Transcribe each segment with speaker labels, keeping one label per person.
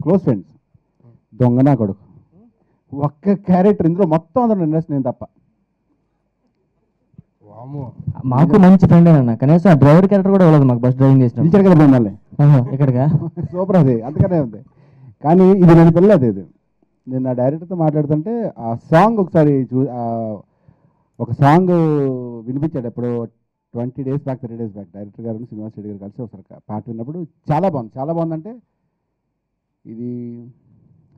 Speaker 1: Close friends. దొంగనా కొడుకు ఒక్క character ఇందులో మొత్తం అందరూ ఇండస్ట్రీ నేను తప్ప.
Speaker 2: మాకు మంచి ఫ్రెండ్ అన్న, కనీసం ఆ డ్రైవర్ క్యారెక్టర్ కూడా ఇవ్వలేదు మాకు బస్ డ్రైవింగ్ చేసిన.
Speaker 1: పిలిచారు కదా మిమ్మల్ని
Speaker 2: ఇక్కడిగా.
Speaker 1: సూపర్, అది అంతకనే ఉంది. కానీ ఇది నేను పిల్లలేదు. ఇది నేను నా డైరెక్టర్తో మాట్లాడుతుంటే ఆ సాంగ్ ఒకసారి ఒక సాంగ్ వినిపించాడు ఎప్పుడు 20 days back 30 days back director గారు శ్రీనివాస్ రెడ్డి గారు కలిసి ఒకసారి పాట విన్నప్పుడు చాలా బాగుంది. చాలా బాగుందంటే ఇది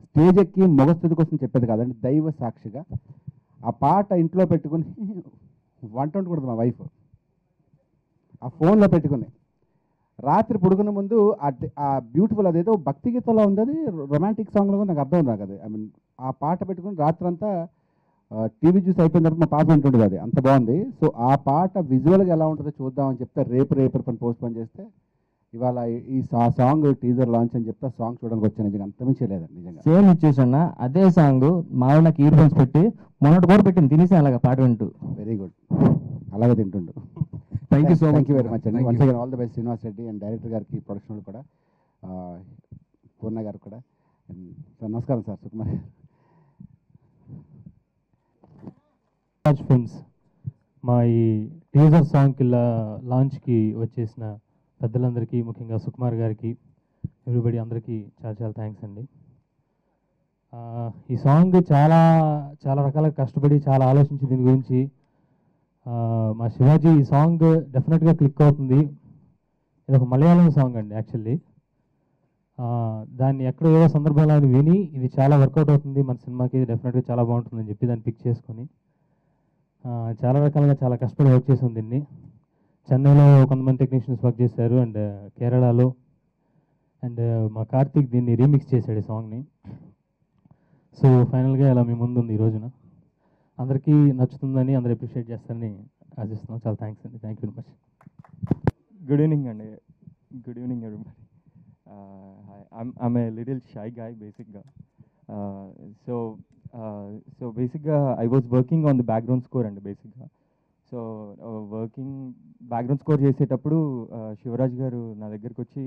Speaker 1: స్టేజ్ ఎక్కి మొగస్థుతి కోసం చెప్పేది కాదండి, దైవ సాక్షిగా ఆ పాట ఇంట్లో పెట్టుకుని వంట వండుకూడదు మా వైఫ్, ఆ ఫోన్లో పెట్టుకుని రాత్రి పడుకునే ముందు ఆ బ్యూటిఫుల్ అదేదో భక్తి గీతంలో ఉంది, అది రొమాంటిక్ సాంగ్లో నాకు అర్థం ఉంది నాకు అది. ఐ మీన్ ఆ పాట పెట్టుకుని రాత్రి అంతా టీవీ చూసి అయిపోయిన తర్వాత మా పాట వింటుండేది, అది అంత బాగుంది. సో ఆ పాట విజువల్గా ఎలా ఉంటుందో చూద్దామని చెప్తే రేపు పని పోస్ట్ పోన్ చేస్తే ఇవాళ ఈ సాంగ్ టీజర్ లాంచ్ అని చెప్తే సాంగ్ చూడడానికి వచ్చాను. నిజంగా అంతమించే లేదండి నిజంగా.
Speaker 2: సేమ్ ఇచ్చేసన్నా అదే సాంగ్ మా నాకు ఇయర్ ఫోన్స్ పెట్టి మొన్నటి కూడా పెట్టింది తినేసి అలాగా పాట వింటూ.
Speaker 1: వెరీ గుడ్, అలాగే తింటుండు.
Speaker 3: Thank you so much,
Speaker 1: very much అండి. Once again all the best Srinivas Reddy and director గారికి, ప్రొడక్షన్ కూడా పూర్ణ గారు కూడా. సార్ నమస్కారం సార్. సుకుమార్
Speaker 4: ఫిల్మ్స్ మా ఈ టీజర్ సాంగ్కి లాంచ్కి వచ్చేసిన పెద్దలందరికీ, ముఖ్యంగా సుకుమార్ గారికి, ఎవ్రీబడి అందరికీ చాలా చాలా థ్యాంక్స్ అండి. ఈ సాంగ్ చాలా చాలా రకాలుగా కష్టపడి చాలా ఆలోచించి దీని గురించి మా శివాజీ ఈ సాంగ్ డెఫినెట్గా క్లిక్ అవుతుంది. ఇది ఒక మలయాళం సాంగ్ అండి యాక్చువల్లీ. దాన్ని ఎక్కడో ఏదో సందర్భంలో విని ఇది చాలా వర్కౌట్ అవుతుంది మన సినిమాకి, ఇది డెఫినెట్గా చాలా బాగుంటుందని చెప్పి దాన్ని పిక్ చేసుకొని చాలా రకాలుగా చాలా కష్టపడి వర్క్ చేసాం దీన్ని. చెన్నైలో కొంతమంది టెక్నీషియన్స్ వర్క్ చేశారు అండ్ కేరళలో, అండ్ మా కార్తీక్ దీన్ని రీమిక్స్ చేశాడు ఈ సాంగ్ని. సో ఫైనల్గా ఇలా మీ ముందు ఉంది ఈ రోజున. అందరికీ నచ్చుతుందని, అందరూ అప్రిషియేట్ చేస్తారని ఆశిస్తున్నాం. చాలా థ్యాంక్స్ అండి. Thank you very much.
Speaker 5: Good evening అండి. Good evening everybody. I'm a little shy guy basically. So basically I was working on the background score and basically so working background score చేసేటప్పుడు శివరాజ్ గారు నా దగ్గరికి వచ్చి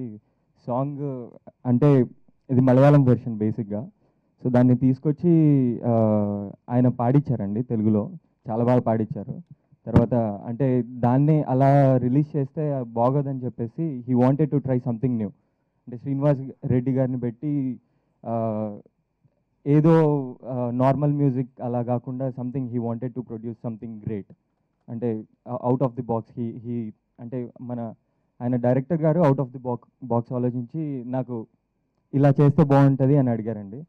Speaker 5: song అంటే ఇది Malayalam version బేసిక్గా, so దాన్ని తీసుకొచ్చి ఆయన పాడించారండి తెలుగులో, చాలా బాగా పాడించారు. తర్వాత అంటే దాన్ని అలా రిలీజ్ చేస్తే బాగోదని చెప్పేసి he wanted to try something new. అంటే శ్రీనివాస్ రెడ్డి గారిని పెట్టి ఏదో నార్మల్ మ్యూజిక్ అలా కాకుండా something he wanted to produce something great, అంటే out of the box. He అంటే ఆయన డైరెక్టర్ గారు అవుట్ ఆఫ్ ది బాక్స్ ఆలోచించి నాకు ఇలా చేస్తే బాగుంటుంది అని అడిగారండి.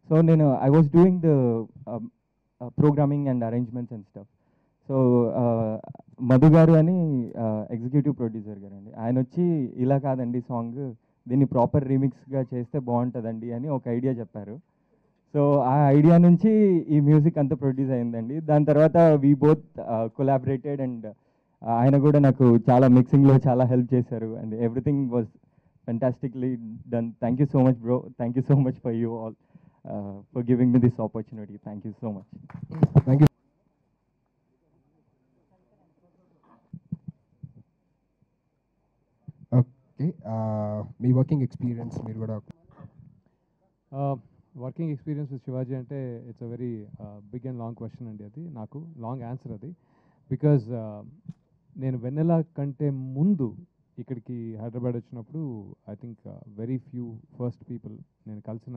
Speaker 5: సో నేను I was doing the programming and arrangements and stuff. So Madhu గారు అని ఎగ్జిక్యూటివ్ ప్రొడ్యూసర్ గారు అండి, ఆయన వచ్చి ఇలా కాదండి సాంగ్, దీన్ని ప్రాపర్ రీమిక్స్గా చేస్తే బాగుంటుందండి అని ఒక ఐడియా చెప్పారు. సో ఆ ఐడియా నుంచి ఈ మ్యూజిక్ అంతా ప్రొడ్యూస్ అయిందండి. దాని తర్వాత వీ బోత్ కొలాబరేటెడ్ అండ్ ఆయన కూడా నాకు చాలా మిక్సింగ్లో చాలా హెల్ప్ చేశారు and everything was fantastically done. Thank you so much bro, thank you so much for you all for giving me this opportunity. Thank you so much.
Speaker 3: Thank you. Okay, మీ working experience మీరు కూడా.
Speaker 6: Working experience with Shivaji అంటే it's a very big and long question అండి. అది నాకు long answer అది, because నేను వెన్నెల కంటే ముందు ఇక్కడికి హైదరాబాద్ వచ్చినప్పుడు I think very few first people, నేను కలిసిన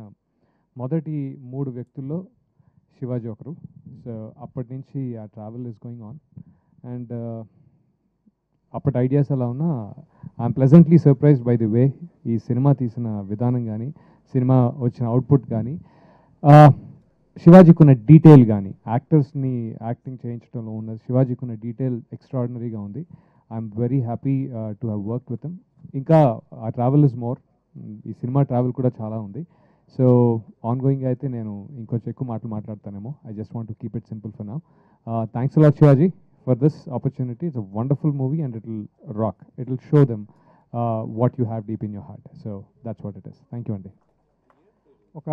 Speaker 6: మొదటి 3 వ్యక్తుల్లో శివాజీ ఒకరు. సో అప్పటి నుంచి ఆ travel is going on and అప్పటి ఐడియాస్ అలా ఉన్నా I'm pleasantly surprised by the way ఈ సినిమా తీసిన విధానం కానీ, సినిమా వచ్చిన అవుట్పుట్ కానీ, శివాజీకి ఉన్న డీటెయిల్ కానీ, యాక్టర్స్ని యాక్టింగ్ చేయించడంలో ఉన్న శివాజీకి ఉన్న డీటెయిల్ ఎక్స్ట్రాడినరీగా ఉంది. I'm very happy to have work with him. ఇంకా ఆ ట్రావెల్ ఇస్ మోర్, ఈ సినిమా ట్రావెల్ కూడా చాలా ఉంది. సో ఆన్ గోయింగ్ అయితే నేను ఇంకొంచెం ఎక్కువ మాట్లాడతానేమో. I just want to keep it simple for now. Thanks a lot Shivaji for this opportunity. It's a wonderful movie and it will rock. It will show them what you have deep in your heart. So that's what it is. Thank you, Andy.
Speaker 7: ఒక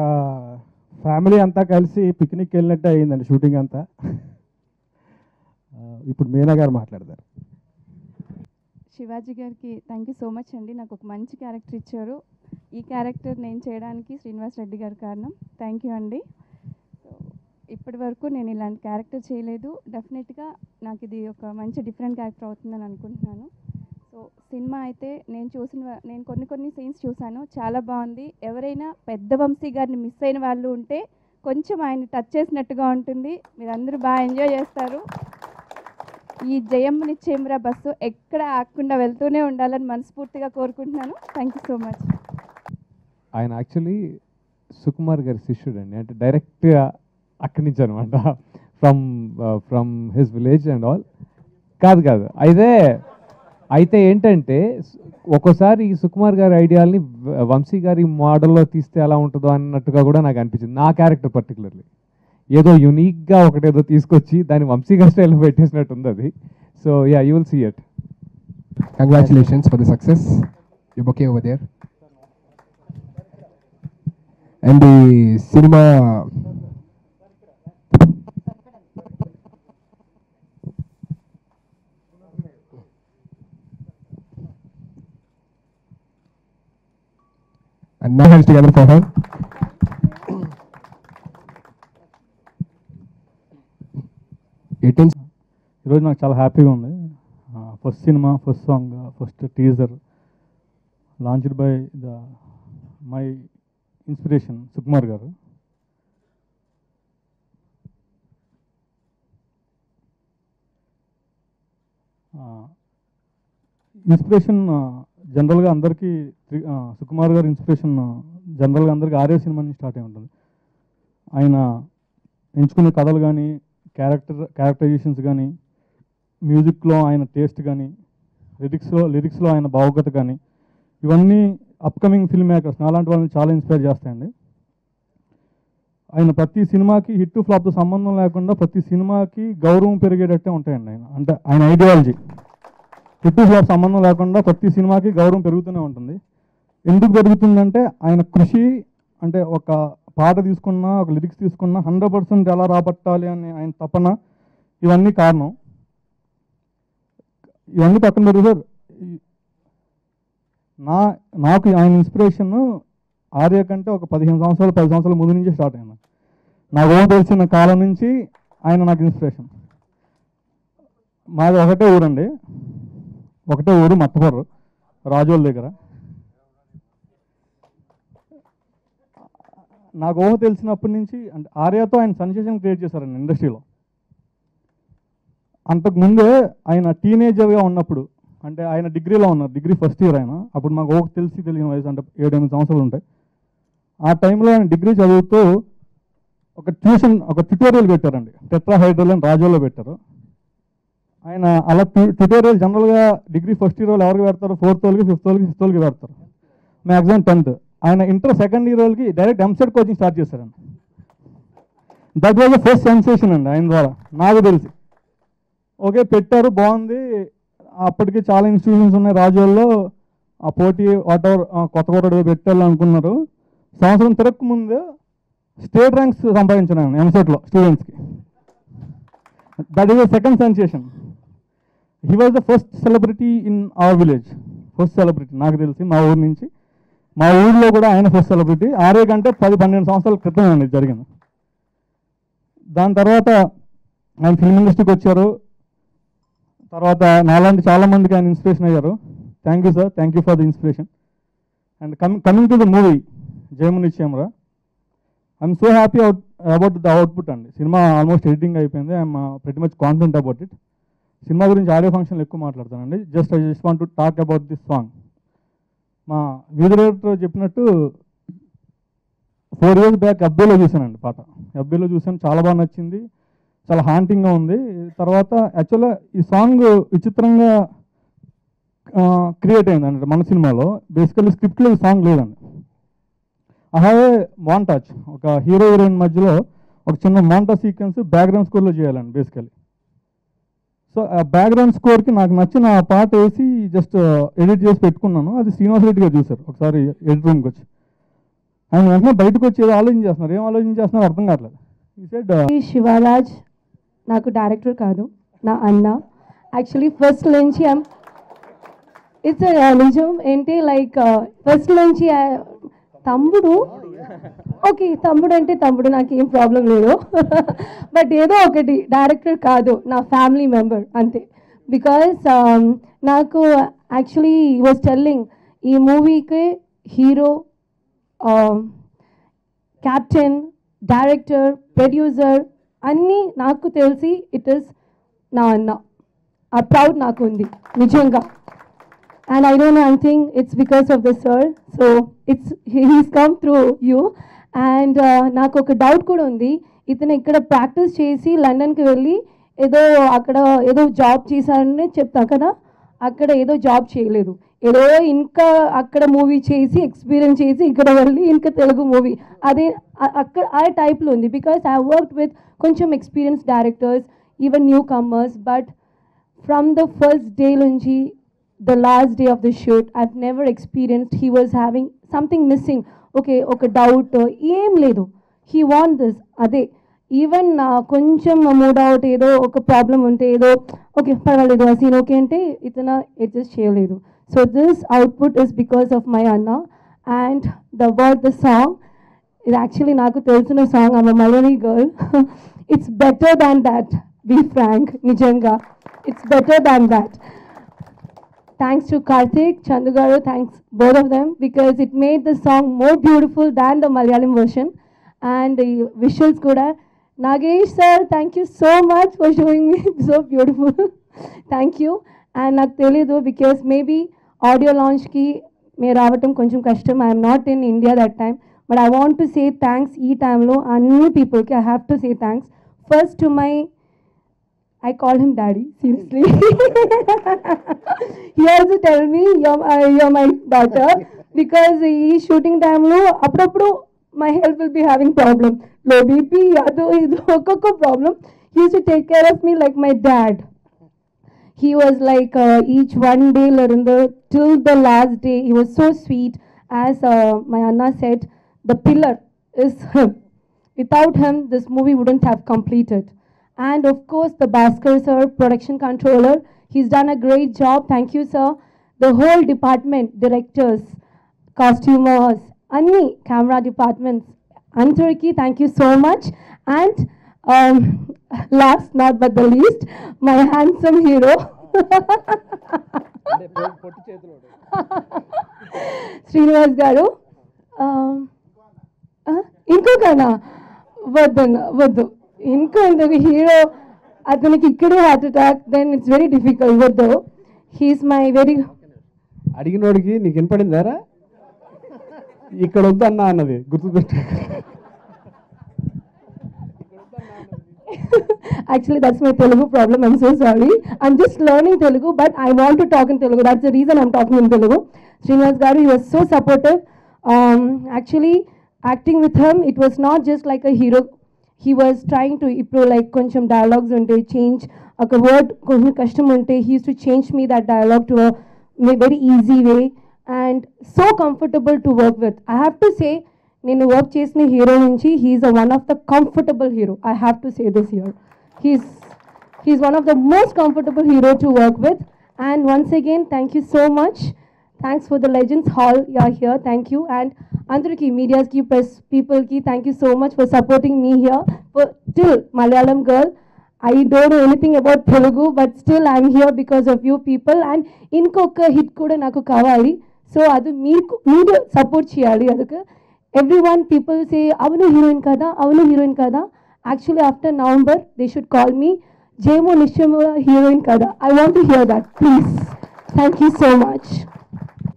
Speaker 7: family అంతా కలిసి picnic వెళ్ళినట్టు అయ్యిందండి shooting అంతా. ఇప్పుడు మీనా గారు మాట్లాడతారు.
Speaker 8: శివాజీ గారికి థ్యాంక్ యూ సో మచ్ అండి. నాకు ఒక మంచి క్యారెక్టర్ ఇచ్చారు. ఈ క్యారెక్టర్ నేను చేయడానికి శ్రీనివాస్ రెడ్డి గారి కారణం. థ్యాంక్ యూ అండి. సో ఇప్పటి వరకు నేను ఇలాంటి క్యారెక్టర్ చేయలేదు. డెఫినెట్గా నాకు ఇది ఒక మంచి డిఫరెంట్ క్యారెక్టర్ అవుతుందని అనుకుంటున్నాను. సో సినిమా అయితే నేను కొన్ని సీన్స్ చూశాను, చాలా బాగుంది. ఎవరైనా పెద్ద వంశీ గారిని మిస్ అయిన వాళ్ళు ఉంటే కొంచెం ఆయన టచ్ చేసినట్టుగా ఉంటుంది. మీరందరూ బాగా ఎంజాయ్ చేస్తారు. ఈ జయమ్మని చేమరా బస్సు ఎక్కడ ఆగకుండా వెళ్తూనే ఉండాలని మనస్ఫూర్తిగా కోరుకుంటున్నాను. Thank you so much.
Speaker 6: ఆయన యాక్చువల్లీ సుకుమార్ గారి శిష్యుడు అండి, అంటే డైరెక్ట్గా అక్కడి నుంచి అనమాట, from his village and all. కాదు అయితే ఏంటంటే ఒక్కోసారి ఈ సుకుమార్ గారి ఐడియాల్ని వంశీ గారి మోడల్లో తీస్తే ఎలా ఉంటుందో అన్నట్టుగా కూడా నాకు అనిపించింది. నా క్యారెక్టర్ పర్టికులర్లీ ఏదో యునిక్గా ఒకటేదో తీసుకొచ్చి దాన్ని వంశీ గారి స్టైల్లో పెట్టేసినట్టు ఉంది అది. So yeah, you will see it.
Speaker 3: Congratulations for the success. Your bouquet over there. And the cinema. And now hands together for her.
Speaker 7: ఈరోజు నాకు చాలా హ్యాపీగా ఉంది. First cinema, first song, first teaser launched by my inspiration Sukumar గారు. Inspiration జనరల్గా అందరికీ సుకుమార్ గారి inspiration జనరల్గా అందరికీ ఆర్య సినిమా నుంచి స్టార్ట్ అయి ఉంటుంది. ఆయన ఎంచుకునే కథలు కానీ, క్యారెక్టరైజేషన్స్ కానీ, మ్యూజిక్లో ఆయన టేస్ట్ కానీ, లిరిక్స్లో ఆయన భావుకత కానీ, ఇవన్నీ అప్కమింగ్ ఫిల్మ్ మేకర్స్ నాలాంటి వాళ్ళని చాలా ఇన్స్పైర్ చేస్తాయండి. ఆయన ప్రతి సినిమాకి హిట్ ఫ్లాప్తో సంబంధం లేకుండా ప్రతి సినిమాకి గౌరవం పెరిగేటట్టే ఉంటాయండి. అంటే ఆయన ఐడియాలజీ హిట్ ఫ్లాప్ సంబంధం లేకుండా ప్రతి సినిమాకి గౌరవం పెరుగుతూనే ఉంటుంది. ఎందుకు పెరుగుతుందంటే ఆయన కృషి, అంటే ఒక పాట తీసుకున్నా, ఒక లిరిక్స్ తీసుకున్నా 100% ఎలా రాబట్టాలి అని ఆయన తపన, ఇవన్నీ కారణం. ఇవన్నీ పక్కన పెడుతూ సార్, నాకు ఆయన ఇన్స్పిరేషన్ ఆర్య కంటే ఒక 10 సంవత్సరాల ముందు నుంచి స్టార్ట్ అయింది. నాకు తెలిసిన కాలం నుంచి ఆయన నాకు ఇన్స్పిరేషన్. మాది ఒకటే ఊరండి, ఒకటే ఊరు మత్తపర్రు, రాజోల దగ్గర. నాకు తెలిసినప్పటి నుంచి అంటే ఆర్యతో ఆయన సెన్సేషన్ క్రియేట్ చేశారండి ఇండస్ట్రీలో. అంతకుముందే ఆయన టీనేజర్గా ఉన్నప్పుడు, అంటే ఆయన డిగ్రీలో ఉన్నారు, డిగ్రీ ఫస్ట్ ఇయర్ ఆయన. అప్పుడు మాకు తెలియని వయసు, అంటే 7-8 సంవత్సరాలు ఉంటాయి. ఆ టైంలో ఆయన డిగ్రీ చదువుతూ ఒక ట్యుటోరియల్ పెట్టారండి, టెట్రాహైడ్రల్ అని రాజోలో పెట్టారు. ఆయన అలా ట్యుటోరియల్ జనరల్గా డిగ్రీ ఫస్ట్ ఇయర్ వాళ్ళు ఎవరికి పెడతారు? 4th వాళ్ళకి, 5th వాళ్ళకి, 6th వాళ్ళకి పెడతారు, మ్యాక్సిమం 10th. ఆయన ఇంటర్ సెకండ్ ఇయర్ వాళ్ళకి డైరెక్ట్ ఎంసెట్ కోచింగ్ స్టార్ట్ చేశారండి. That was the first sensation అండి ఆయన ద్వారా నాకు తెలిసి. ఓకే, పెట్టారు, బాగుంది. అప్పటికి చాలా ఇన్స్టిట్యూషన్స్ ఉన్నాయి రాజోల్లో, ఆ పోటీ వాటెవర్ కొత్తగూడ పెట్టాలి అనుకున్నారు. సంవత్సరం తిరగక ముందు స్టేట్ ర్యాంక్స్ సంపాదించాను ఎంసెట్లో స్టూడెంట్స్కి. That is the second sensation. He was the first celebrity in our village. First celebrity నాకు తెలిసి మా ఊరి నుంచి. మా ఊళ్ళో కూడా ఆయన ఫస్ట్ సెలబ్రిటీ. ఆర్య కంటే 10-12 సంవత్సరాల క్రితం అండి జరిగింది. దాని తర్వాత ఆయన ఫిల్మ్ ఇండస్ట్రీకి వచ్చారు. తర్వాత నాలాంటి చాలామందికి ఆయన ఇన్స్పిరేషన్ అయ్యారు. Thank you sir, thank you for the inspiration. And coming to the movie జయముని చేమరా, I'm so happy about the output అండి. సినిమా ఆల్మోస్ట్ ఎడిటింగ్ అయిపోయింది. I'm pretty much confident about it. Cinema గురించి ఆడియో ఫంక్షన్లో ఎక్కువ మాట్లాడతానండి. I just want to talk about this song. మా music director చెప్పినట్టు 4 years బ్యాక్ ఎఫ్బీలో చూశానండి పాట. ఎఫ్బీలో చూసాను, చాలా బాగా నచ్చింది, చాలా హాంటింగ్గా ఉంది. తర్వాత యాక్చువల్గా ఈ సాంగ్ విచిత్రంగా క్రియేట్ అయిందండి మన సినిమాలో. బేసికల్లీ స్క్రిప్ట్లో ఈ సాంగ్ లేదండి. ఐ హ్యావ్ ఏ మాంటాజ్, ఒక హీరో హీరోయిన్ మధ్యలో ఒక చిన్న మాంటాజ్ సీక్వెన్స్ బ్యాక్గ్రౌండ్ స్కోర్లో చేయాలండి బేసికల్లీ. సో ఆ బ్యాక్గ్రౌండ్ స్కోర్కి నాకు నచ్చిన పాట వేసి జస్ట్ ఎడిట్ చేసి పెట్టుకున్నాను. అది శ్రీనివాస్ రెడ్డి గారు చూశారు ఒకసారి ఎడిట్ రూమ్కి వచ్చి. ఆయన వెంటనే బయటకు వచ్చి ఏదో ఆలోచించేస్తున్నారు, ఏం ఆలోచించేస్తున్నారు అర్థం కావట్లేదు. ఈ సెడ్
Speaker 9: శివరాజ్ నాకు డైరెక్టర్ కాదు, నా అన్న. యాక్చువల్లీ ఫస్ట్ నుంచి ఇట్స్ నిజం ఏంటి లైక్ ఫస్ట్ నుంచి తమ్ముడు ఓకే తమ్ముడు అంటే తమ్ముడు నాకు ఏం ప్రాబ్లం లేదు బట్ ఏదో ఒకటి డైరెక్టర్ కాదు నా ఫ్యామిలీ మెంబర్ అంతే బికాస్ నాకు యాక్చువల్లీ వాజ్ టెల్లింగ్ ఈ మూవీకి హీరో క్యాప్టెన్ డైరెక్టర్ ప్రొడ్యూసర్ అన్నీ నాకు తెలిసి ఇట్ ఇస్ నా అన్న ఆ ప్రౌడ్ నాకు ఉంది నిజంగా and I don't know, I think it's because of the sir, so he's come through you, and నాకు ఒక డౌట్ కూడా ఉంది ఇతను ఇక్కడ ప్రాక్టీస్ చేసి లండన్కి వెళ్ళి ఏదో అక్కడ ఏదో జాబ్ చేశారని చెప్తా కదా అక్కడ ఏదో జాబ్ చేయలేదు ఏదో ఇంకా అక్కడ మూవీ చేసి ఎక్స్పీరియన్స్ చేసి ఇక్కడ వెళ్ళి ఇంకా తెలుగు మూవీ అదే అక్కడ ఆ టైప్లో ఉంది బికాస్ ఐ వర్క్డ్ విత్ కొంచెం experience directors even new comers but from the first day నుంచి the last day of the shoot I've never experienced he was having something missing okay oka doubt em ledu he want this ade even koncham mood out edo oka problem unte edo okay parvaledu a scene okay ante itana adjust cheyaledu so this output is because of my anna and the song is actually naku telusuna song I'm a Malayali girl it's better than that be frank nijanga it's better than that. Thanks to Karthik, Chandu garu, thanks both of them because it made the song more beautiful than the Malayalam version and the visuals kuda. Nagesh sir, thank you so much for showing me so beautiful. Thank you. And నాకు తెలియదు because maybe audio launch ki me రావటం కొంచెం కష్టం. I am not in India that time, but I want to say thanks ఈ time లో అన్ని people కి I have to say thanks. First to my I call him daddy, seriously. He also tell me, you're my daughter, because he's shooting time lo, appudu my health will be having problem. Low BP, ado problem. He used to take care of me like my dad. He was like each one day till the last day, he was so sweet. As my Anna said, the pillar is him. Without him, this movie wouldn't have completed. And of course, the Bhaskar sir, production controller, he's done a great job. Thank you, sir. The whole department, directors, costumers, any camera departments, Antariki, thank you so much. And last not but the least, my handsome hero, Srinivas garu. Inko kana vaddu. ఇంకో hero అతనికి ఇక్కడే heart attack then it's very difficult వద్దు he's my very
Speaker 1: అడిగినోడికి నీకు వినపడిందారా ఇక్కడ వద్దు అన్నా అన్నది గుర్తుపెట్టు
Speaker 9: actually that's my Telugu problem I'm so sorry I'm just learning Telugu but I want to talk in Telugu that's the reason I'm talking in Telugu Srinivas garu he was so supportive actually acting with him it was not just like a hero he was trying to improve like koncham dialogues unte change a word koncham kashtam unte he used to change me that dialogue to a very easy way and so comfortable to work with I have to say nenu work chesina hero nunchi he is one of the comfortable hero I have to say this here he's one of the most comfortable hero to work with and once again thank you so much thanks for the Legends Hall you are here thank you and Andariki medias ki press people ki thank you so much for supporting me here for till Malayalam girl I don't know anything about Telugu but still I'm here because of you people and inkoka hit kuda naku kavali so adu meer support cheyali aduku everyone people say avanu heroine kada actually after November they should call me Jemo Nishyamu heroine kada I want to hear that please thank you so much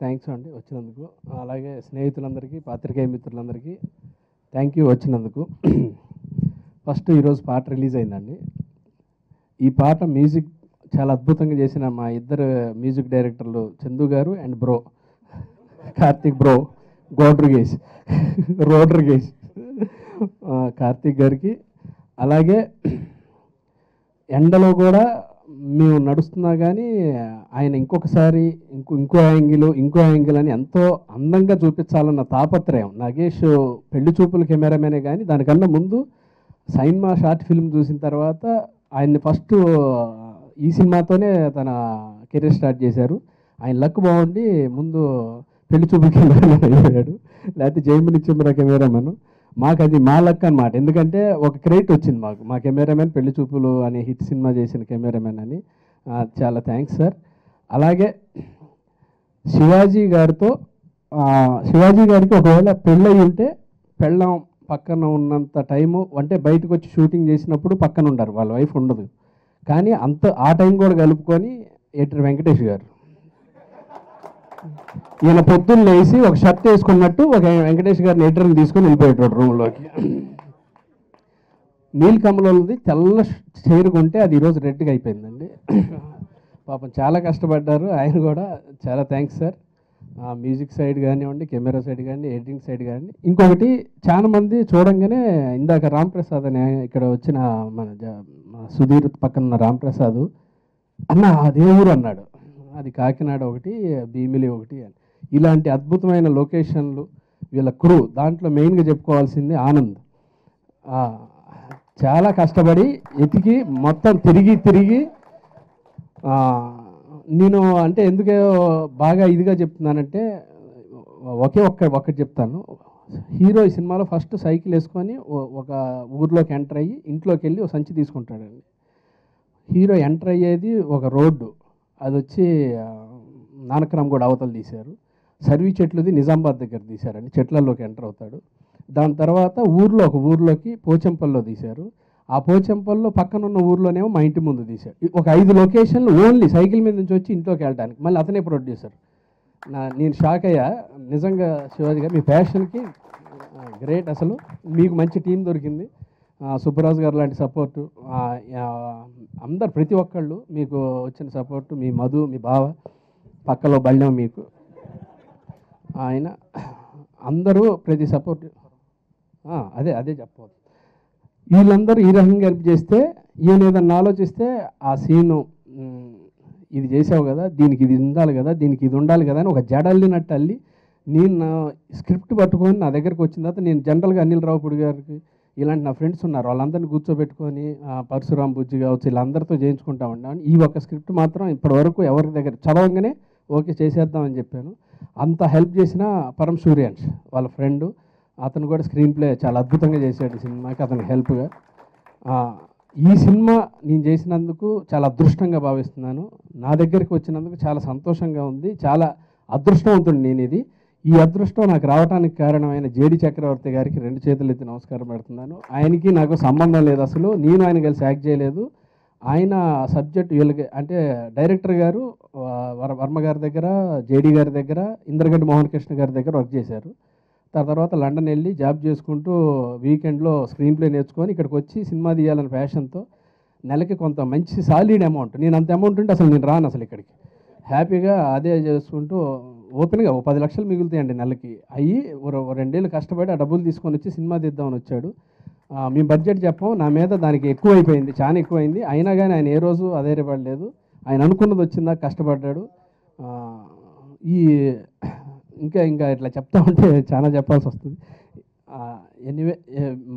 Speaker 1: thanks అండి వచ్చినందుకు అలాగే స్నేహితులందరికీ పాత్రికేయ మిత్రులందరికీ thank you వచ్చినందుకు first ఈరోజు పాట release అయిందండి ఈ పాట మ్యూజిక్ చాలా అద్భుతంగా చేసిన మా ఇద్దరు మ్యూజిక్ డైరెక్టర్లు Chandu garu and bro Karthik bro Rodrigues Karthik గారికి అలాగే ఎండలో కూడా మేము నడుస్తున్నా కానీ ఆయన ఇంకొకసారి ఇంకో యాంగిల్ అని ఎంతో అందంగా చూపించాలన్న తాపత్రయం నాగేష్ పెళ్లి చూపుల కెమెరామెనే కానీ దానికన్నా ముందు సైన్మా షార్ట్ ఫిల్మ్ చూసిన తర్వాత ఆయన్ని ఫస్ట్ ఈ సినిమాతోనే తన కెరీర్ స్టార్ట్ చేశారు
Speaker 10: ఆయన లక్ బాగుండి ముందు పెళ్లి చూపు కెమెరామెన్ అయిపోయాడు, లేకపోతే జైమిని చిమ్రా కెమెరామెన్. మాకు అది మా లక్ అనమాట. ఎందుకంటే ఒక క్రెడిట్ వచ్చింది మాకు, మా కెమెరామెన్ పెళ్లి చూపులు అనే హిట్ సినిమా చేసిన కెమెరామెన్ అని. చాలా థ్యాంక్స్ సార్. అలాగే శివాజీ గారితో, శివాజీ గారికి ఒకవేళ పెళ్ళయి ఉంటే పెళ్ళం పక్కన ఉన్నంత టైము, అంటే బయటకు వచ్చి షూటింగ్ చేసినప్పుడు పక్కన ఉండరు, వాళ్ళ వైఫ్ ఉండదు. కానీ ఆ టైం కూడా కలుపుకొని ఎడిటర్ వెంకటేష్ గారు ఈయన పొద్దున్న లేచి ఒక షర్ట్ వేసుకున్నట్టు ఒక వెంకటేష్ గారిని ఎడిటర్ని తీసుకొని వెళ్ళిపోయేటాడు రూమ్లోకి. నీలకమలది తెల్ల చేరుకుంటే అది ఈరోజు రెడ్గా అయిపోయిందండి. పాపం చాలా కష్టపడ్డారు ఆయన కూడా. చాలా థ్యాంక్స్ సార్. మ్యూజిక్ సైడ్ కానివ్వండి, కెమెరా సైడ్ కానీ, ఎడిటింగ్ సైడ్ కానీ. ఇంకొకటి చాలా మంది చూడంగానే ఇందాక రాంప్రసాద్ అని ఇక్కడ వచ్చిన మన సుధీర్ పక్కన ఉన్న రాంప్రసాద్ అన్న అదే ఊరు అన్నాడు. అది కాకినాడ ఒకటి, భీమిలి ఒకటి అని. ఇలాంటి అద్భుతమైన లొకేషన్లు, వీళ్ళ క్రూ, దాంట్లో మెయిన్గా చెప్పుకోవాల్సింది ఆనంద్. చాలా కష్టపడి ఎతికి మొత్తం తిరిగి నేను అంటే ఎందుకు బాగా ఇదిగా చెప్తున్నానంటే ఒక్కటి చెప్తాను. హీరో ఈ సినిమాలో ఫస్ట్ సైకిల్ వేసుకొని ఒక ఊర్లోకి ఎంటర్ అయ్యి ఇంట్లోకి వెళ్ళి ఒక సంచి తీసుకుంటాడండి. హీరో ఎంటర్ అయ్యేది ఒక రోడ్డు, అది వచ్చి నానక్రామ్ కూడా అవతల తీశారు. సర్వీ చెట్లుది నిజామాబాద్ దగ్గర తీశారండి, చెట్లలోకి ఎంటర్ అవుతాడు. దాని తర్వాత ఒక ఊర్లోకి పోచంపల్లో తీశారు. ఆ పోచంపల్లో పక్కన ఉన్న ఊర్లోనేమో మా ఇంటి ముందు తీశారు. ఒక 5 లొకేషన్లు ఓన్లీ సైకిల్ మీద నుంచి వచ్చి ఇంట్లోకి వెళ్ళడానికి. మళ్ళీ అతనే ప్రొడ్యూసర్. నేను షాక్ అయ్యా నిజంగా. శివాజీ గారు మీ ప్యాషన్కి గ్రేట్. అసలు మీకు మంచి టీం దొరికింది. సుబ్బరాజు గారు లాంటి సపోర్టు, అందరు ప్రతి ఒక్కళ్ళు మీకు వచ్చిన సపోర్టు, మీ మధు, మీ బావ, పక్కలో బళ్ళం మీకు, ఆయన అందరూ ప్రతి సపోర్ట్. అదే చెప్పవచ్చు. వీళ్ళందరూ ఈ రకంగా హెల్ప్ చేస్తే, ఈయన ఏదన్నా ఆలోచిస్తే ఆ సీను ఇది చేసావు కదా, దీనికి ఇది ఉండాలి కదా, దీనికి ఇది ఉండాలి కదా అని ఒక జడల్లినట్టు అల్లి, నేను స్క్రిప్ట్ పట్టుకొని నా దగ్గరకు వచ్చిన తర్వాత నేను జనరల్గా అనిల్ రావుపూడి గారికి ఇలాంటి నా ఫ్రెండ్స్ ఉన్నారు, వాళ్ళందరినీ కూర్చోబెట్టుకొని పరశురాం బుజ్జి కావచ్చు వీళ్ళందరితో చేయించుకుంటా ఉన్నాను. ఈ ఒక్క స్క్రిప్ట్ మాత్రం ఇప్పటివరకు ఎవరి దగ్గర చదవగానే ఓకే చేసేద్దామని చెప్పాను. అంత హెల్ప్ చేసిన పరమ్ సూర్యాన్స్ వాళ్ళ ఫ్రెండు, అతను కూడా స్క్రీన్ ప్లే చాలా అద్భుతంగా చేశాడు ఈ సినిమాకి, అతనికి హెల్ప్గా. ఈ సినిమా నేను చేసినందుకు చాలా అదృష్టంగా భావిస్తున్నాను. నా దగ్గరికి వచ్చినందుకు చాలా సంతోషంగా ఉంది. చాలా అదృష్టవంతుడు నేను. ఈ అదృష్టం నాకు రావడానికి కారణమైన జేడి చక్రవర్తి గారికి 2 చేతులు ఎత్తి నమస్కారం పెడుతున్నాను. ఆయనకి నాకు సంబంధం లేదు, అసలు నేను ఆయన కలిసి యాక్ట్ చేయలేదు. ఆయన సబ్జెక్ట్ వీళ్ళకి అంటే డైరెక్టర్ గారు వర్మ గారి దగ్గర, జేడి గారి దగ్గర, ఇంద్రగంటి మోహన్ కృష్ణ గారి దగ్గర వర్క్ చేశారు. తర్వాత లండన్ వెళ్ళి జాబ్ చేసుకుంటూ వీకెండ్లో స్క్రీన్ ప్లే నేర్చుకొని ఇక్కడికి వచ్చి సినిమా తీయాలని ప్యాషన్తో నెలకి కొంత మంచి సాలిడ్ అమౌంట్, నేను అంత అమౌంట్ ఉంటే అసలు నేను రాను అసలు ఇక్కడికి, హ్యాపీగా అదే చేసుకుంటూ ఓపెన్గా 10 లక్షలు మిగులుతాయండి నెలకి. అయ్యి 2 ఏళ్ళు కష్టపడి ఆ డబ్బులు తీసుకొని వచ్చి సినిమా తీద్దామని వచ్చాడు. మేము బడ్జెట్ చెప్పాం, నా మీద దానికి ఎక్కువైపోయింది, చాలా ఎక్కువైంది. అయినా కానీ ఆయన ఏ రోజు అధైర్యపడలేదు. ఆయన అనుకున్నది వచ్చిందా కష్టపడ్డాడు. ఈ ఇంకా ఇట్లా చెప్తా ఉంటే చాలా చెప్పాల్సి వస్తుంది. ఎనీవే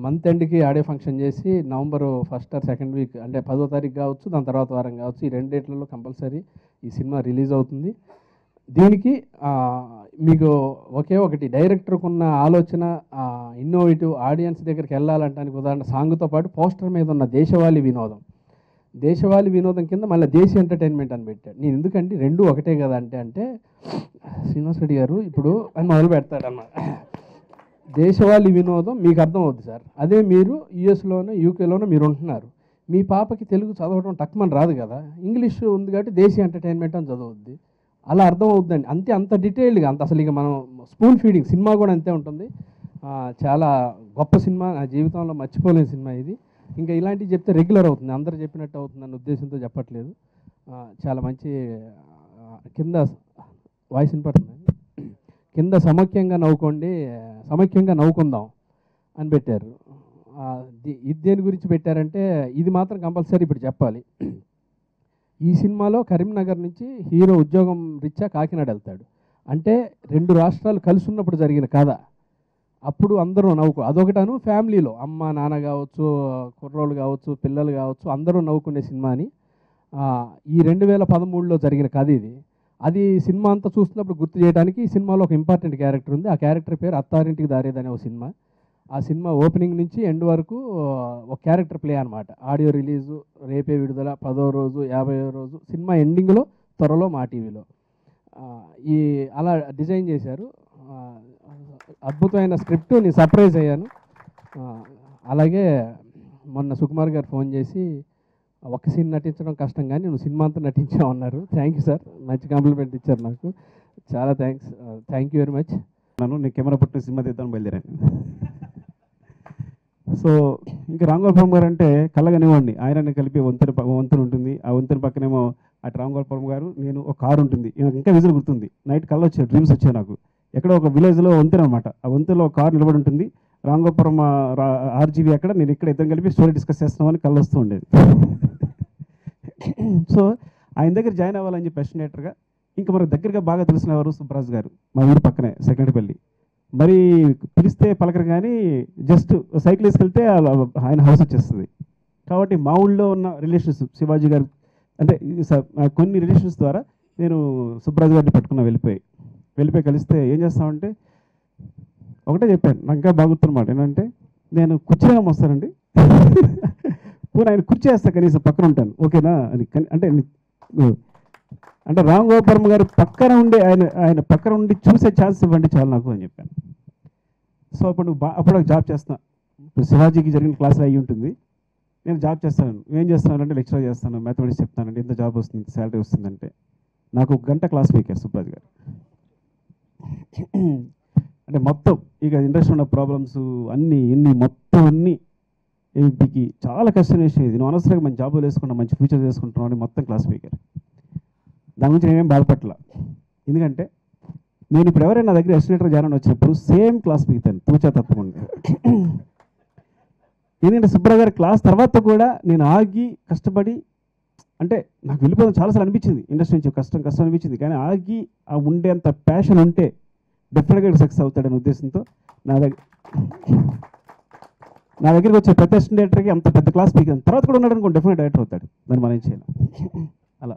Speaker 10: మంత్ ఎండ్కి ఆడియో ఫంక్షన్ చేసి November 1st or 2nd week అంటే 10వ తారీఖు కావచ్చు, దాని తర్వాత వారం కావచ్చు, ఈ 2 డేట్లలో కంపల్సరీ ఈ సినిమా రిలీజ్ అవుతుంది. దీనికి మీకు ఒకే ఒకటి, డైరెక్టర్కు ఉన్న ఆలోచన ఇన్నోవేటివ్, ఆడియన్స్ దగ్గరికి వెళ్ళాలంటానికి ఉదాహరణ సాంగ్తో పాటు పోస్టర్ మీద ఉన్న దేశవాళీ వినోదం కింద మళ్ళీ దేశీ ఎంటర్టైన్మెంట్ అని పెట్టాడు. నేను ఎందుకంటే 2 ఒకటే కదా అంటే శ్రీనివాస్ రెడ్డి గారు ఇప్పుడు అని మొదలు పెడతాడు అన్నమాట. దేశవాళీ వినోదం మీకు అర్థం అవుద్ది సార్. అదే మీరు యూఎస్లోనో యూకేలోనో మీరు ఉంటున్నారు, మీ పాపకి తెలుగు చదవడం టక్మని రాదు కదా, ఇంగ్లీష్ ఉంది కాబట్టి దేశీ ఎంటర్టైన్మెంట్ అని చదవద్ది, అలా అర్థం అవుద్దండి. అంత డీటెయిల్డ్గా అసలు ఇక మనం స్పూన్ ఫీడింగ్ సినిమా కూడా అంతే ఉంటుంది. చాలా గొప్ప సినిమా, నా జీవితంలో మర్చిపోలేని సినిమా ఇది. ఇంకా ఇలాంటివి చెప్తే రెగ్యులర్ అవుతుంది, అందరూ చెప్పినట్టు అవుతుంది అన్న ఉద్దేశంతో చెప్పట్లేదు. చాలా మంచి కింద వాయిస్ వినపడుతుందండి, కింద సమైక్యంగా నవ్వుకుందాం అని పెట్టారు. ఇది దేని గురించి పెట్టారంటే ఇది మాత్రం కంపల్సరీ ఇప్పుడు చెప్పాలి. ఈ సినిమాలో కరీంనగర్ నుంచి హీరో ఉద్యోగం రీత్యా కాకినాడ వెళ్తాడు. అంటే 2 రాష్ట్రాలు కలిసి ఉన్నప్పుడు జరిగిన కథ. అప్పుడు అందరూ అదొకటను ఫ్యామిలీలో అమ్మ నాన్న కావచ్చు, కుర్రోళ్ళు కావచ్చు, పిల్లలు కావచ్చు, అందరూ నవ్వుకునే సినిమా అని. ఈ 2013లో జరిగిన కథ ఇది. అది సినిమా అంతా చూస్తున్నప్పుడు గుర్తు చేయడానికి ఈ సినిమాలో ఒక ఇంపార్టెంట్ క్యారెక్టర్ ఉంది. ఆ క్యారెక్టర్ పేరు అత్తారింటికి దారేదనే ఒక సినిమా. ఆ సినిమా ఓపెనింగ్ నుంచి ఎండ్ వరకు ఒక క్యారెక్టర్ ప్లే అనమాట. ఆడియో రిలీజు రేపే విడుదల, 10వ రోజు, 50వ రోజు, సినిమా ఎండింగ్లో త్వరలో మా టీవీలో ఈ అలా డిజైన్ చేశారు. అద్భుతమైన స్క్రిప్ట్. నేను సర్ప్రైజ్ అయ్యాను. అలాగే మొన్న సుకుమార్ గారు ఫోన్ చేసి ఒక సీన్ నటించడం కష్టం కానీ నువ్వు సినిమా అంతా నటించావు అన్నారు. థ్యాంక్ యూ సార్, మంచి కాంప్లిమెంట్ ఇచ్చారు నాకు. చాలా thanks. Thank you very much.
Speaker 1: నేను కెమెరా పట్టుకుని సినిమా తీద్దామని బయలుదేరాను. సో ఇంకా రామ్ గోపాల్ గారు అంటే కళ్ళగానివ్వండి, ఆయన కలిపి వంతెన ఉంటుంది. ఆ వంతెన పక్కనేమో అటు రామ్ గోపాల్ గారు, నేను ఒక కారు ఉంటుంది. నాకు ఇంకా విజువల్ గుర్తుంది. నైట్ కళ్ళు వచ్చాయి, డ్రీమ్స్ వచ్చాయి నాకు. ఎక్కడో ఒక విలేజ్లో వంతెన అనమాట. ఆ వంతెనలో ఒక కారు నిలబడి ఉంటుంది. రామ్ గోపురం ఆర్జీవి అక్కడ, నేను ఇక్కడ ఇద్దరం కలిపి స్టోరీ డిస్కస్ చేస్తున్నామని కళ్ళు వస్తూ ఉండేది. సో ఆయన దగ్గర జాయిన్ అవ్వాలని చెప్పి ఎస్టిమేటర్గా ఇంకా మనకు దగ్గరగా బాగా తెలిసిన వారు సుబ్రాజ్ గారు, మా ఊరు పక్కనే సెకండ్పల్లి. మరి పిలిస్తే పలకరు కానీ జస్ట్ సైకిల్ వేసుకెళ్తే ఆయన హౌస్ వచ్చేస్తుంది. కాబట్టి మా ఊళ్ళో ఉన్న రిలేషన్స్ శివాజీ గారు అంటే కొన్ని రిలేషన్స్ ద్వారా నేను సుబ్రాజ్ గారిని పట్టుకున్నా. వెళ్ళిపోయి కలిస్తే ఏం చేస్తామంటే ఒకటే చెప్పాను, నాకు ఇంకా బాగుతున్నమాట ఏంటంటే, నేను కుర్చీలో వస్తానండి, పోనీ ఆయన కుర్చీ వేస్తా కనీసం పక్కన ఉంటాను ఓకేనా అని. అంటే రామ్ గోపాల్ గారు పక్కన ఉండే ఆయన పక్కన ఉండి చూసే ఛాన్స్ ఇవ్వండి చాలు నాకు అని చెప్పాను. సో అప్పుడు అప్పుడు జాబ్ చేస్తున్నా. ఇప్పుడు శివాజీకి జరిగిన క్లాసులు అయ్యి ఉంటుంది. నేను జాబ్ చేస్తాను. ఏం చేస్తున్నానంటే లెక్చరర్ చేస్తాను, మ్యాథమెటిక్స్ చెప్తానంటే ఎంత జాబ్ వస్తుంది, శాలరీ వస్తుందంటే నాకు 1 గంట క్లాస్ పీకారు సుబ్రాజ్ గారు. అంటే మొత్తం ఇక ఇండస్ట్రీ ఉన్న ప్రాబ్లమ్స్ అన్నీ మొత్తం అన్నీ ఏపీకి చాలా కష్టం చేసేది. నువ్వు అనవసరంగా మంచి జాబులు వేసుకుంటావు, మంచి ఫ్యూచర్ చేసుకుంటున్నావు అని మొత్తం క్లాస్ పీకారు. దాని గురించి నేనేం బాధపట్ల. ఎందుకంటే నేను ఇప్పుడు ఎవరైనా నా దగ్గర ఎస్టిమేటర్ జాయిన్ వచ్చినప్పుడు సేమ్ క్లాస్ పీకుతాను తూచా తప్పకుండా. ఎందుకంటే సుబ్రాజ్ గారి క్లాస్ తర్వాత కూడా నేను ఆగి కష్టపడి, అంటే నాకు వెళ్ళిపోవడం చాలాసార్లు అనిపించింది, ఇండస్ట్రీ నుంచి కష్టం అనిపించింది. కానీ ఆగి ఆ ఉండేంత ప్యాషన్ ఉంటే డెఫినెట్గా సక్సెస్ అవుతాడనే ఉద్దేశంతో నా దగ్గరికి వచ్చే ప్రతి అసిస్టెంట్ డైరెక్టర్కి అంత పెద్ద క్లాస్ పీకాను. తర్వాత కూడా ఉన్నాడు అనుకోండి, డెఫినెట్ డైరెక్టర్ అవుతాడు. దాన్ని మనం ఏం చేయాలి. అలా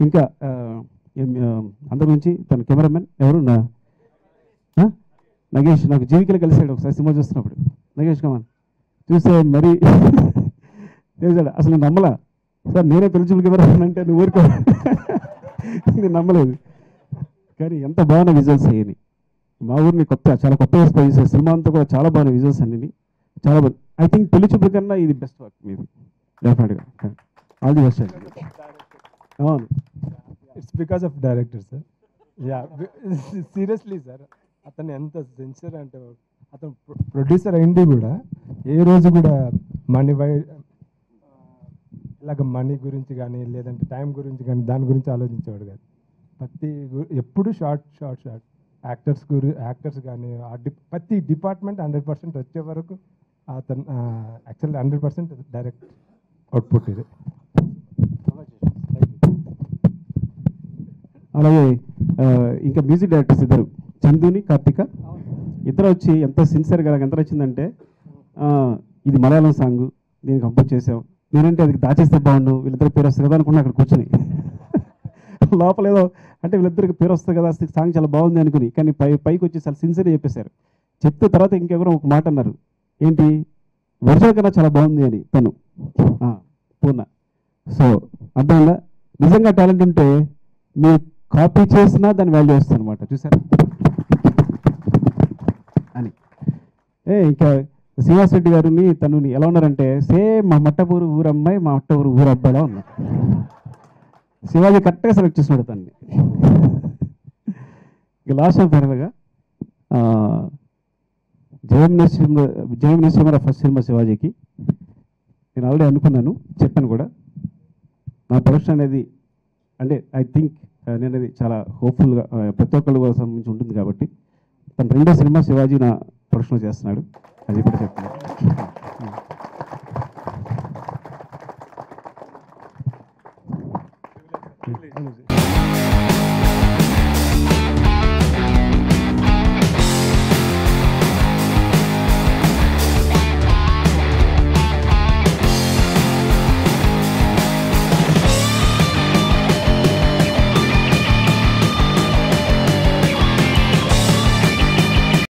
Speaker 1: ఇంకా అందరి నుంచి తన కెమెరామెన్ ఎవరు నగేష్, నాకు జీవికలు కలిసాడు ఒకసారి సినిమా చూస్తున్నప్పుడు. నగేష్ కమాన్ చూస్తే మరీ చేశాడు. అసలు నేను నమ్మలా సార్, నేనే పిలిచి కెమెరామెన్ అంటే నువ్వు ఊరుకో, నేను నమ్మలేదు. కానీ ఎంత బాగున్న విజువల్స్ అయ్యాయి. మా ఊరిని చాలా కొత్తగా స్పై చేసే సినిమా అంతా కూడా చాలా బాగున్న విజువల్స్ అన్ని చాలా బాగుంది. ఐ థింక్ పెళ్లి చూపుల కన్నా ఇది బెస్ట్ వర్క్ మీది డెఫినెట్గా. ఆల్ ది బెస్ట్ అండి. అవును,
Speaker 11: it's because of director sir. Yeah seriously sir, అతను ఎంత సిన్సియర్ అంటే, అతను ప్రొడ్యూసర్ అయింది కూడా ఏ రోజు కూడా ఇలాగ మనీ గురించి కానీ లేదంటే టైం గురించి కానీ దాని గురించి ఆలోచించేవాడు కాదు. ఎప్పుడు షార్ట్ యాక్టర్స్ కానీ ప్రతి డిపార్ట్మెంట్ 100% వచ్చే వరకు అతను యాక్చువల్లీ 100% డైరెక్ట్ అవుట్పుట్ ఇది.
Speaker 1: అలాగే ఇంకా మ్యూజిక్ డైరెక్టర్స్ ఇద్దరు, చందుని కార్తిక, ఇద్దరు వచ్చి ఎంత సిన్సియర్గా నాకు ఎంత నచ్చిందంటే, ఇది మలయాళం సాంగ్ నేను కంపోజ్ చేసాం, నేనంటే అది దాచేస్తే బాగుండు, వీళ్ళిద్దరు పేరు వస్తుంది కదా అనుకున్నా అక్కడ కూర్చొని. లోపల ఏదో అంటే వీళ్ళిద్దరికి పేరు వస్తుంది కదా, సాంగ్ చాలా బాగుంది అనుకుని, కానీ పైకి వచ్చి చాలా సిన్సియర్గా చెప్పేశారు. చెప్తే తర్వాత ఇంకెవరో ఒక మాట అన్నారు, ఏంటి వర్షాల కన్నా చాలా బాగుంది అని తను పూర్ణ. సో అర్థంగా నిజంగా టాలెంట్ ఉంటే మీరు కాపీ చేసినా దాని వాల్యూ వస్తుంది అనమాట. చూసారా అని. ఇంకా శ్రీనివాస్ రెడ్డి గారిని తనుని ఎలా ఉన్నారంటే సేమ్ మా మట్టపూరు ఊరు అమ్మాయి మా మట్టపూరు ఊరు అబ్బాయిలా ఉన్నారు. శివాజీ కరెక్ట్గా సెలెక్ట్ చేసినాడు తన్ని. ఇక లాస్ట్ ఆఫ్ ఫైనల్గా జయం నరసింహ ఫస్ట్ సినిమా శివాజీకి నేను ఆల్రెడీ అనుకున్నాను, చెప్పాను కూడా. నా ప్రొడక్షన్ అనేది అంటే ఐ థింక్ నేను అది చాలా హోప్ఫుల్గా ప్రతి ఒక్కళ్ళ సంబంధించి ఉంటుంది కాబట్టి తన రెండో సినిమా శివాజీ నా ప్రొడక్షన్ చేస్తున్నాడు, అది కూడా చెప్తున్నాను.